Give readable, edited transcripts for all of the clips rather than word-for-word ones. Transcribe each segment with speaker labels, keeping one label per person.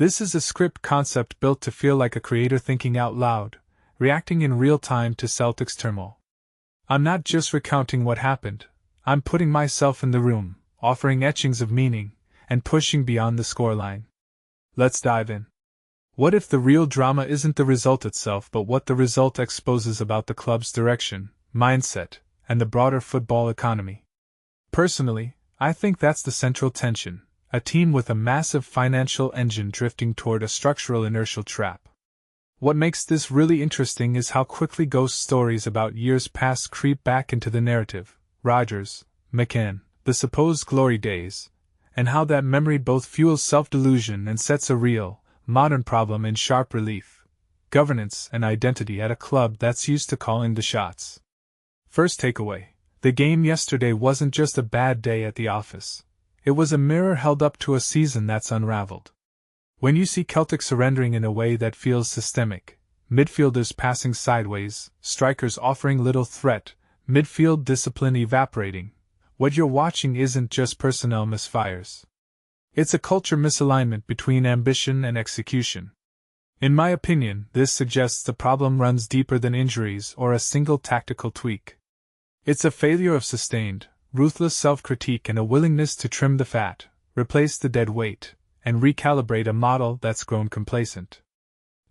Speaker 1: This is a script concept built to feel like a creator thinking out loud, reacting in real time to Celtic's turmoil. I'm not just recounting what happened, I'm putting myself in the room, offering etchings of meaning, and pushing beyond the scoreline. Let's dive in. What if the real drama isn't the result itself but what the result exposes about the club's direction, mindset, and the broader football economy? Personally, I think that's the central tension, a team with a massive financial engine drifting toward a structural inertial trap. What makes this really interesting is how quickly ghost stories about years past creep back into the narrative: Rodgers, McCann, the supposed glory days, and how that memory both fuels self-delusion and sets a real, modern problem in sharp relief: governance and identity at a club that's used to calling the shots. First takeaway: the game yesterday wasn't just a bad day at the office. It was a mirror held up to a season that's unraveled. When you see Celtic surrendering in a way that feels systemic, midfielders passing sideways, strikers offering little threat, midfield discipline evaporating, what you're watching isn't just personnel misfires. It's a culture misalignment between ambition and execution. In my opinion, this suggests the problem runs deeper than injuries or a single tactical tweak. It's a failure of sustained, ruthless self-critique and a willingness to trim the fat, replace the dead weight, and recalibrate a model that's grown complacent.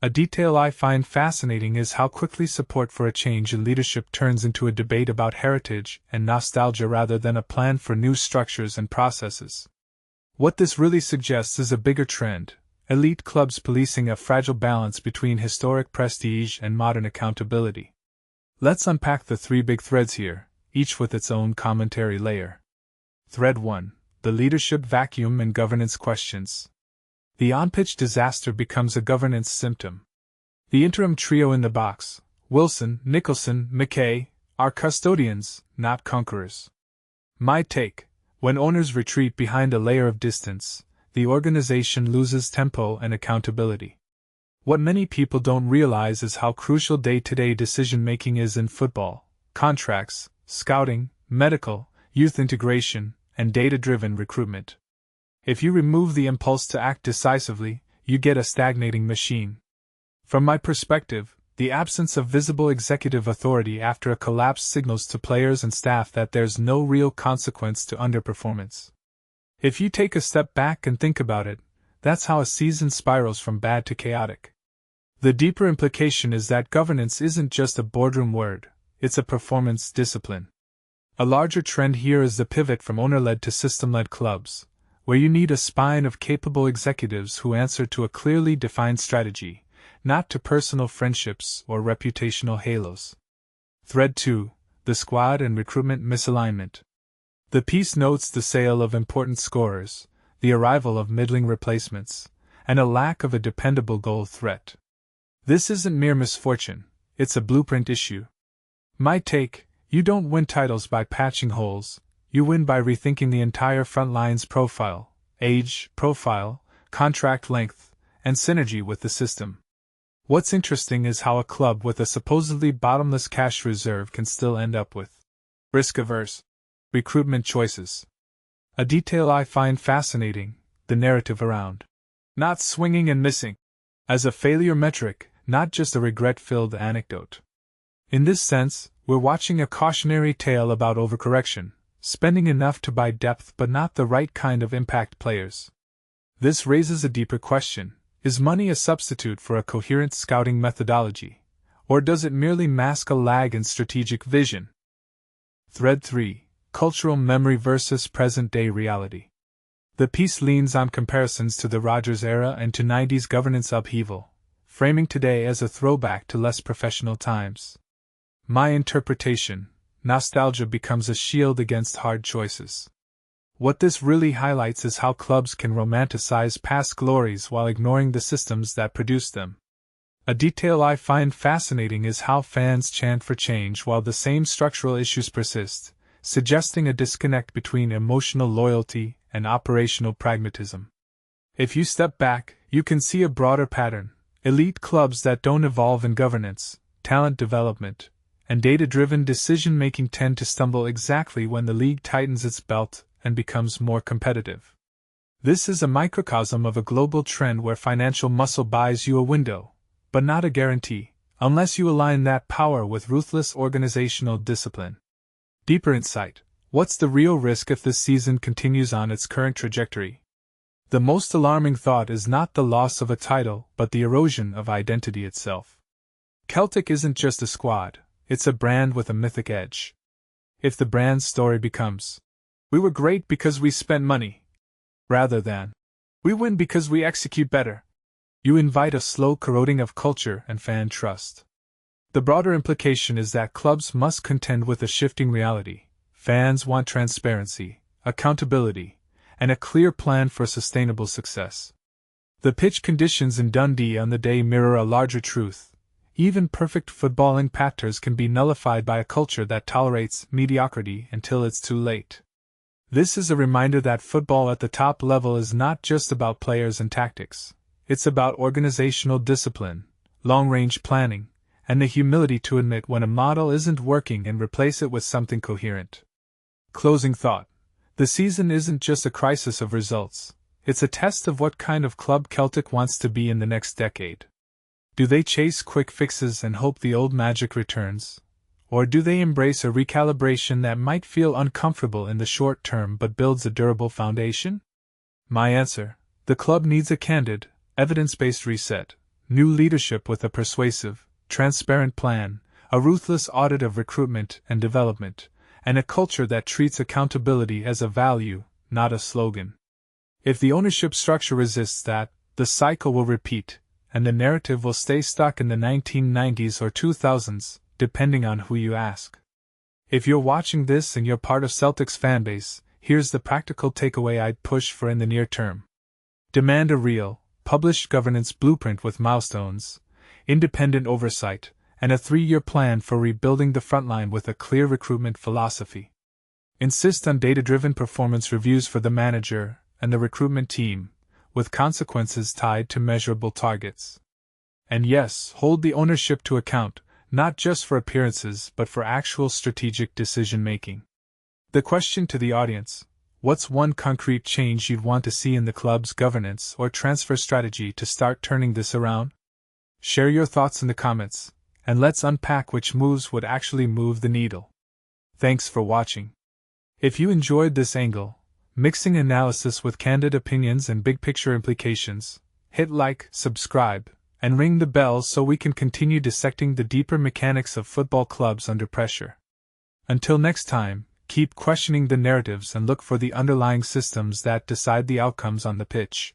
Speaker 1: A detail I find fascinating is how quickly support for a change in leadership turns into a debate about heritage and nostalgia rather than a plan for new structures and processes. What this really suggests is a bigger trend: elite clubs policing a fragile balance between historic prestige and modern accountability. Let's unpack the three big threads here, each with its own commentary layer. Thread 1: the leadership vacuum and governance questions. The on-pitch disaster becomes a governance symptom. The interim trio in the box, Wilson, Nicholson, McKay, are custodians, not conquerors. My take: when owners retreat behind a layer of distance, the organization loses tempo and accountability. What many people don't realize is how crucial day-to-day decision-making is in football: contracts, scouting, medical, youth integration, and data-driven recruitment. If you remove the impulse to act decisively, you get a stagnating machine. From my perspective, the absence of visible executive authority after a collapse signals to players and staff that there's no real consequence to underperformance. If you take a step back and think about it, that's how a season spirals from bad to chaotic. The deeper implication is that governance isn't just a boardroom word, it's a performance discipline. A larger trend here is the pivot from owner-led to system-led clubs, where you need a spine of capable executives who answer to a clearly defined strategy, not to personal friendships or reputational halos. Thread 2: the squad and recruitment misalignment. The piece notes the sale of important scorers, the arrival of middling replacements, and a lack of a dependable goal threat. This isn't mere misfortune, it's a blueprint issue. My take: you don't win titles by patching holes, you win by rethinking the entire front line's profile, age, profile, contract length, and synergy with the system. What's interesting is how a club with a supposedly bottomless cash reserve can still end up with risk-averse recruitment choices. A detail I find fascinating: the narrative around not swinging and missing as a failure metric, not just a regret-filled anecdote. In this sense, we're watching a cautionary tale about overcorrection, spending enough to buy depth but not the right kind of impact players. This raises a deeper question: is money a substitute for a coherent scouting methodology, or does it merely mask a lag in strategic vision? Thread 3: cultural memory versus present-day reality. The piece leans on comparisons to the Rodgers era and to 90s governance upheaval, framing today as a throwback to less professional times. My interpretation: nostalgia becomes a shield against hard choices. What this really highlights is how clubs can romanticize past glories while ignoring the systems that produced them. A detail I find fascinating is how fans chant for change while the same structural issues persist, suggesting a disconnect between emotional loyalty and operational pragmatism. If you step back, you can see a broader pattern: elite clubs that don't evolve in governance, talent development, and data-driven decision-making tend to stumble exactly when the league tightens its belt and becomes more competitive. This is a microcosm of a global trend where financial muscle buys you a window, but not a guarantee, unless you align that power with ruthless organizational discipline. Deeper insight: what's the real risk if this season continues on its current trajectory? The most alarming thought is not the loss of a title, but the erosion of identity itself. Celtic isn't just a squad, it's a brand with a mythic edge. If the brand's story becomes, "We were great because we spent money," rather than, "We win because we execute better," you invite a slow corroding of culture and fan trust. The broader implication is that clubs must contend with a shifting reality. Fans want transparency, accountability, and a clear plan for sustainable success. The pitch conditions in Dundee on the day mirror a larger truth. Even perfect footballing patterns can be nullified by a culture that tolerates mediocrity until it's too late. This is a reminder that football at the top level is not just about players and tactics. It's about organizational discipline, long-range planning, and the humility to admit when a model isn't working and replace it with something coherent. Closing thought: the season isn't just a crisis of results, it's a test of what kind of club Celtic wants to be in the next decade. Do they chase quick fixes and hope the old magic returns? Or do they embrace a recalibration that might feel uncomfortable in the short term but builds a durable foundation? My answer: the club needs a candid, evidence-based reset, new leadership with a persuasive, transparent plan, a ruthless audit of recruitment and development, and a culture that treats accountability as a value, not a slogan. If the ownership structure resists that, the cycle will repeat, and the narrative will stay stuck in the 1990s or 2000s, depending on who you ask. If you're watching this and you're part of Celtic's fanbase, here's the practical takeaway I'd push for in the near term. Demand a real, published governance blueprint with milestones, independent oversight, and a 3-year plan for rebuilding the frontline with a clear recruitment philosophy. Insist on data-driven performance reviews for the manager and the recruitment team, with consequences tied to measurable targets. And yes, hold the ownership to account, not just for appearances but for actual strategic decision-making. The question to the audience: what's one concrete change you'd want to see in the club's governance or transfer strategy to start turning this around? Share your thoughts in the comments, and let's unpack which moves would actually move the needle. Thanks for watching. If you enjoyed this angle, mixing analysis with candid opinions and big-picture implications, hit like, subscribe, and ring the bell so we can continue dissecting the deeper mechanics of football clubs under pressure. Until next time, keep questioning the narratives and look for the underlying systems that decide the outcomes on the pitch.